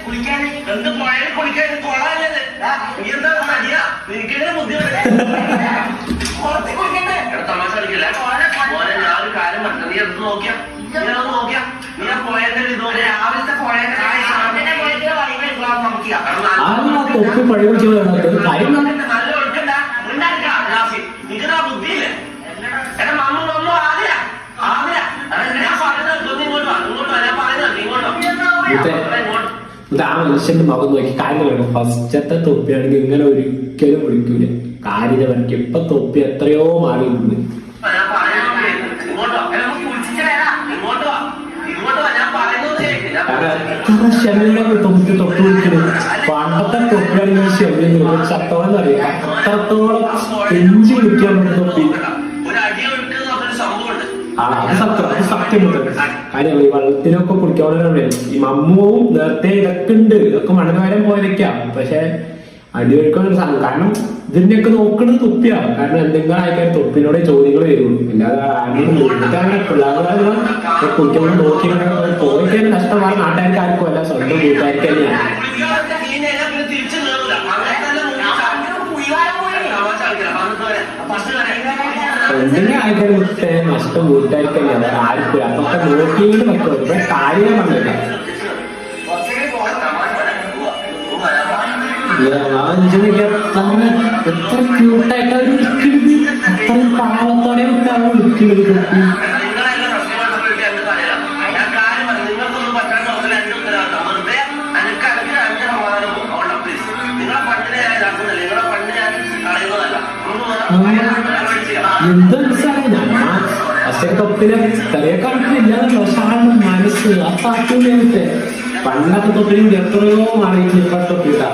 കുളിക്കാൻ എന്ത് പുഴയിൽ കുളിക്കാൻ കൊള്ളാല്ലത് നീ എന്താ മടിയാ എനിക്കെങ്ങനെ ബുദ്ധിമുട്ട് തമാശ കളിക്കില്ല മോനെ ഞാൻ ഒരു കാര്യം പറഞ്ഞു നീ എടുത്ത് നോക്കിയാ നീ ആ പുഴയുടെ രാവിലത്തെ പുഴയുടെ നല്ല ഒഴുക്കണ്ട ഉണ്ടാക്കാം നിനക്ക് ബുദ്ധിയില്ലേ എന്റെ മമ്മ ഒന്നും ആദ്യ ഞാൻ പറഞ്ഞത് ഇങ്ങോട്ടോ ഞാൻ പറയുന്നത് ഇങ്ങോട്ടോ ആ മനുഷ്യന്റെ മുഖം നോക്കി കാര്യങ്ങളാണ്. ഫസ്റ്റത്തെ തൊപ്പിയാണെങ്കിൽ ഇങ്ങനെ ഒരിക്കലും വിളിക്കൂല. കാര്യം വരയ്ക്ക് ഇപ്പൊ തൊപ്പി എത്രയോ മാറിയിട്ടുണ്ട്. തൊപ്പി വിളിക്കുന്നത് പണ്ടത്തെ തൊപ്പിയാണെങ്കിൽ ശല്യം ശക്തമെന്ന് അറിയാം. അത്രത്തോളം എഞ്ചി വിളിക്കാൻ പറ്റുന്ന തൊപ്പി. അത് സത്യം കാര്യം ഈ വെള്ളത്തിനൊക്കെ കുടിക്കാവുന്നതാണ്. ഈ മമ്മുവും നേരത്തെ ഇതൊക്കെ ഉണ്ട്, ഇതൊക്കെ മണവാരം പോയിരിക്കാം. പക്ഷെ അടിയൊഴുക്കാണ് സാധനം. കാരണം ഇതിന്റെയൊക്കെ നോക്കുന്നത് തൊപ്പിയാ. കാരണം എന്തെങ്കിലും ആൾക്കാർ തൊപ്പിനോട് ചോദ്യങ്ങൾ വരുള്ളൂ. അല്ലാതെ ആരെങ്കിലും പിള്ളേർ കുടിക്കുമ്പോൾ നോക്കി പോയിക്കാൻ കഷ്ടമാണ്. നാട്ടുകാർക്ക് ആർക്കും അല്ല, സ്വന്തം വീട്ടുകാർക്ക് തന്നെയാണ്. എന്തിന്റെ ആൾക്കാർ നഷ്ടം വീട്ടുകാർക്ക് തന്നെയാണ്, ആർക്കും. അതൊക്കെ നോക്കിയിട്ട് പറ്റുമോ? ഇവിടെ കാര്യം പറഞ്ഞില്ല. എത്ര ക്യൂട്ടായിട്ട് അവർ വിളിക്കുന്നത്, അത്രയും പാവത്തോടെ അവർ വിളിക്കുന്നത്. എന്താ മനസ്സിലായി അശക്കൊപ്പിനെ ചെറിയ കണക്കില്ലാന്നല്ലോ. പക്ഷെ ആളുടെ മനസ്സ് ആ പാട്ടിന്റെ പണ്ടത്തെ തൊട്ടിലും എത്രയോ മാറിയിട്ട് ഇപ്പൊ തൊട്ടിട്ടാ